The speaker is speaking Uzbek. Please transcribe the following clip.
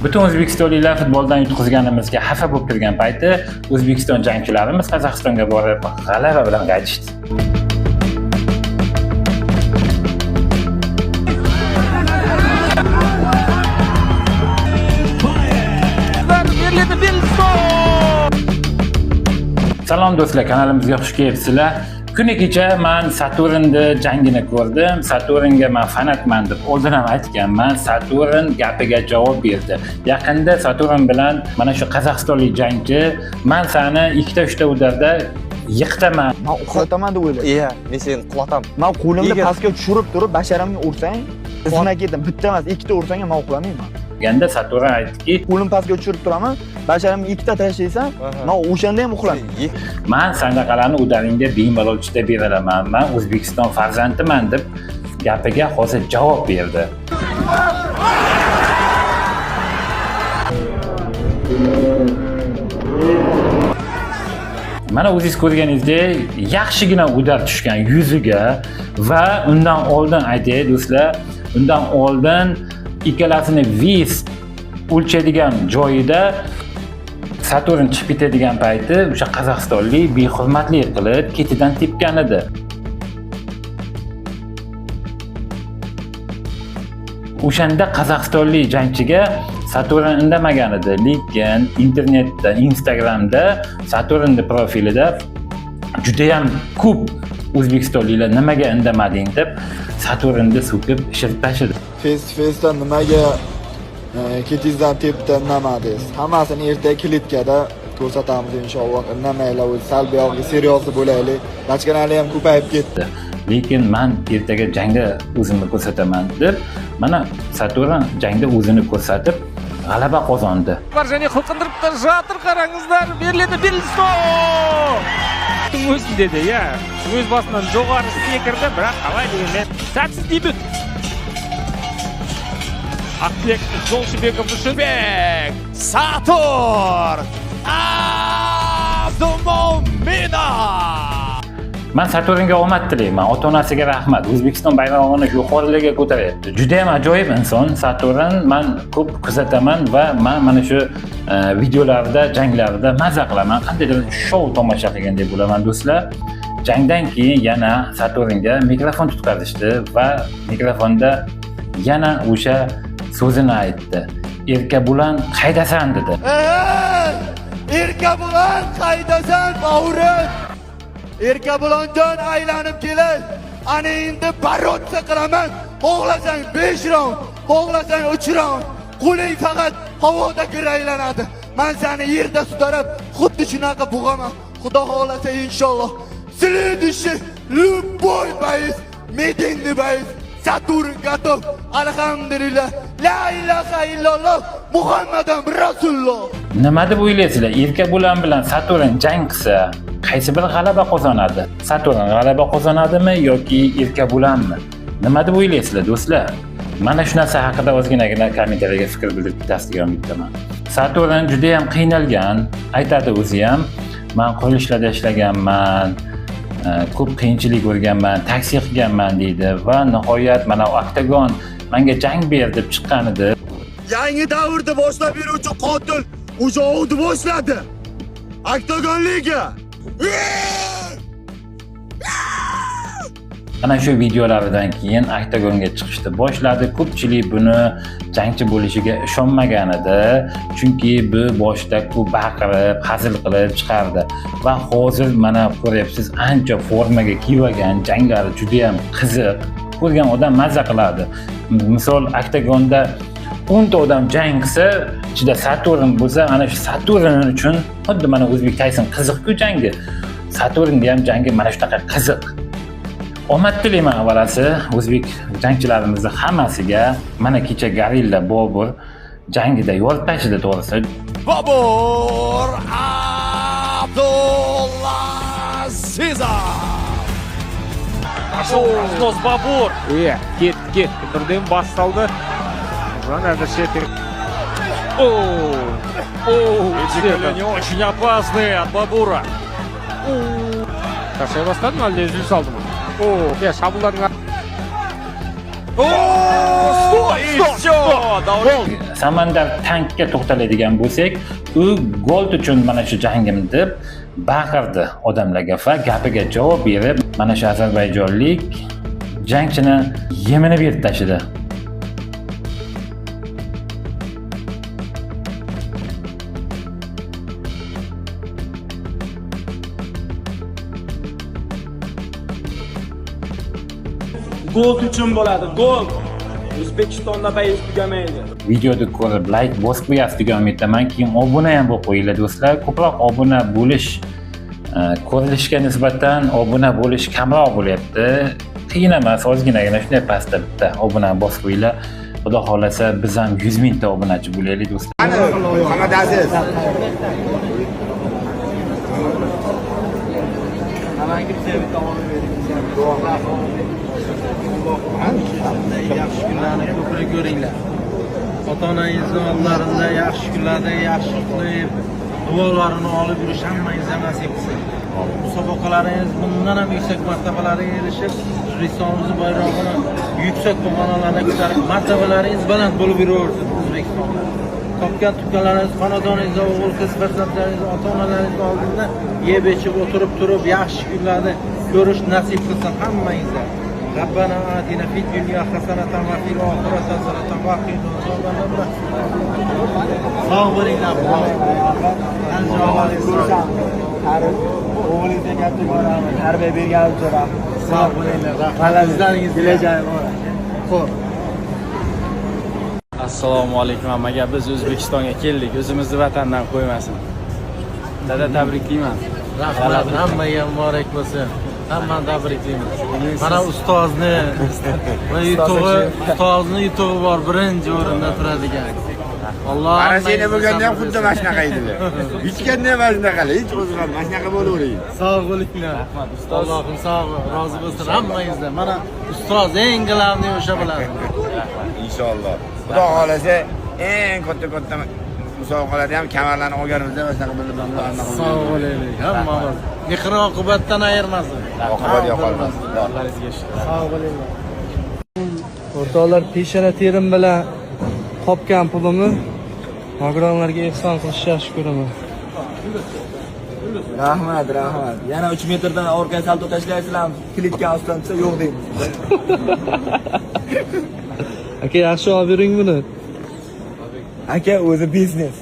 Butun o'zbekistonliklar futboldan yutqizganimizga xafa bo'lib turgan payti O'zbekiston jangchilarimiz Qozog'istonga borib g'alaba bilan qaytishdi. Salom do'stlar, kanalimizga xush kelibsizlar. Kuni kecha men Saturnni jangini ko'rdim. Saturnga men fanatman deb oldin ham aytganman. Saturn gapiga javob berdi. Yaqinda Saturn bilan mana shu qozog'istonlik jangchi men seni 2-3 udarda yiqitaman. Men uxlataman deb o'yladim. Iya, men seni qulatam. Men qo'limni pastga tushirib turib basharamga ursang, izma ketdim. Bitta emas, ikkita ursang ham men uxlamayman. Ganda Saturn aytdiki, qo'lim pastga tushirib turaman, basharamga ikkita tashlaysan, men o'shanda ham uxlamayman. Men sandaqalarni udaringda bemalol chita beraman. Men O'zbekiston farzandiman deb gapiga hozir javob berdi. Mana o'zingiz ko'rganingizdek, yaxshigina udar tushgan yuziga va undan oldin aytay do'stlar, undan oldin ikkalasini vis o'lchaydigan joyida Saturn chiqib ketadigan payti o'sha qozog'istonlik behurmatlik qilib ketidan tepgan edi. O'shanda qozog'istonlik jangchiga Saturn indamagan edi, lekin internetda, Instagramda Saturnning profilida juda ham ko'p o'zbekistonliklar nimaga indamading deb Saturnni so'kib ishirib tashladi. Face-to-face'dan nimaga ketingizdan tepdi indamadingiz? Hammasini ertaga klitkada ko'rsatamiz inshaalloh. Indamanglar, o'zi salbiy, seriyoz bo'laylik. Bachkanali ham ko'payib ketdi. Lekin men ertaga jangda o'zimni ko'rsataman deb, mana Saturn jangda o'zini ko'rsatib g'alaba qozondi. Barjani qilqindirib жатыр, qarangizlar. Beriladi, o'zi dedi, ya. O'z boshidan jo'g'ari sekrdi, biroq qalay degan. Satsiz debut. Akbek Jolshibekov Dushunbek. Saturn. Azumomina. Men Saturnga omad tilayman. Ota-onasiga rahmat. O'zbekiston bayrog'ini yuqorilarga ko'taryapti. Juda ham ajoyib inson Saturn. Men ko'p kuzataman va men mana shu videolarda, janglarda maza qilaman. Qandaydir shou tomosha qilgandek bo'laman do'stlar. Jangdan keyin yana Saturnga mikrofon tutqazishdi va mikrofonda yana o'sha so'zini aytdi. Erkabulan qaydasan dedi. Erkabulan qaydasan, o'g'rim? Erkabulonjon aylanib kelib, ana endi barotsa qilaman. Xohlasang 5 raund, xohlasang 3 raund. Qo'ling faqat havoda aylanadi. Men seni yerda sutarib, xuddi shunaqa bo'g'aman. Xudo xolasa inshaalloh. Следующий любой боец, медийный боец, Saturn готов. Alhamdulillah. La ilaha illalloh Muhammadun Rasululloh. Nima deb o'ylaysizlar? Erkabulan bilan Saturn jang qilsa, qaysi biri g'alaba qozonadi? Saturn g'alaba qozonadimi yoki Erkabulanmi? Nima deb o'ylaysizlar do'stlar? Mana shu narsa haqida ozginagina kommentariyga fikr bildirib bittasiga ham bittaman. Saturn juda ham qiynalgan, aytadi o'zi ham. Men qurilishlarda ishlaganman, ko'p qiyinchilik ko'rganman, taksi qilganman deydi va nihoyat mana Octagon menga jang ber deb chiqqan edi. Yangi davrda boshlab beruvchi qotil o'sha o'g'di boshladi. Octagon Liga. Ana shu videolaridan keyin Octagonga chiqishni boshladi. Ko'pchilik buni jangchi bo'lishiga ishonmagan edi, chunki bu boshda ko'p baqirib, hazil qilib chiqardi. Va hozir mana ko'ryapsiz, ancha formaga kiygan, janglari juda ham qiziq. Ko'rgan odam mazza qiladi. Misol Octagonda 10 ta odam jang qilsa, ichida Saturn bo'lsa, ana shu Saturn uchun xuddi mana O'zbek Tayson qiziq-ku jangi. Saturnga ham jangi mana shunaqa qiziq. Omad tilayman avalasi o'zbek jangchilarimizni hammasiga. Mana kecha Gorilla Bobur jangida yo'l tashidi to'g'risi. Bobur Abdulazizov. Снос Бабур. Ketdi. Birdan bas saldi. Жанр шепер. Движения очень опасные от Бабура. Ташай бастады ма, әлде үзіліс алды ма? Шабуылдардың... Стой! И все! Samandar tankga to'xtaladigan bo'lsak, u gold uchun mana shu jangim deb baqirdi odamlarga va gapiga javob berib, mana shu ozarbayjonlik jangchini yemini berib tashladi. Gold uchun bo'ladi, gold. O'zbekistonda bayis tugamaydi. Videoni ko'rib like bosib qo'yasiz degan umiddaman. Keyin obuna ham bo'lib qo'yinglar do'stlar. Ko'proq obuna bo'lish ko'rilishga nisbatan obuna bo'lish kamroq bo'lyapti. Qiyin emas, ozginagina shunday pastda bitta obuna bosib qo'yinglar. Xudo xolasa biz ham 100 mingta obunachi bo'laylik do'stlar. Hamadaziz. Yaxshi kunlarni ko'proq ko'ringlar. Ota-onangizni oldlarida yaxshi kunlarda yaxshi qilib, duolarini olib yurish hammangizga nasib qilsin. Musobaqalaringiz bundan ham yuksak martabalarga erishib, O'zbekistonimiz bayrog'ini yuksak pog'onalarga ko'tarib, martabalaringiz baland bo'lib yuraversin O'zbekistonda. Topgan tuqqanlaringiz, xonadoningiz, o'g'il qiz farzandlaringiz, ota-onalaringiz oldida yeb ichib o'tirib turib, yaxshi kunlarni ko'rish nasib qilsin hammangizga. ربنا آتنا في الدنيا حسنة وفي الآخرة حسنة وقنا عذاب النار. Sog' bo'linglar. O'g'lingizga katta ko'raman, tarbiya berganim uchun rahmat. Sog' bo'linglar. Farzandlaringiz kelajagi bor. Xo'p. Assalomu alaykum hammaga. Biz O'zbekistonga keldik. O'zimizni vatandan qo'ymasin. Dada tabriklayman. Rahmat, hammaga muborak bo'lsin. Hammani tabriklayman. Mana ustozni va ustozni yutug'i bor, birinchi o'rinda turadigan. Alloh Mana seni bo'lganda ham xuddi mana shunaqa edilar. Hech qanday mana shunaqa, hech o'zgarmas, mana shunaqa bo'lavering. sog' bo'linglar. Allohim sog' rozi bo'lsin hammangizdan. Mana ustoz eng glavniy o'sha bo'ladi. Inshaalloh. Xudo xolasa eng katta musobaqalarda ham kamarlarni olganimizda mana shunaqa bilimlarni Sog' bo'laylik hammamiz. Mehr oqibatdan ayirmasin. oqibat yo'qolmas. Allohingizga shukr. Sog' bo'linglar. O'rtoqlar, peshona terim bilan topgan pulimni nogironlarga ehson qilishni yaxshi ko'raman. Rahmat. Yana 3 metrdan orqaga salto tashlaysizlarmi? Klipga ostlansa yo'q deymiz. Aka, yaxshi olib bering buni. Aka, o'zi biznes.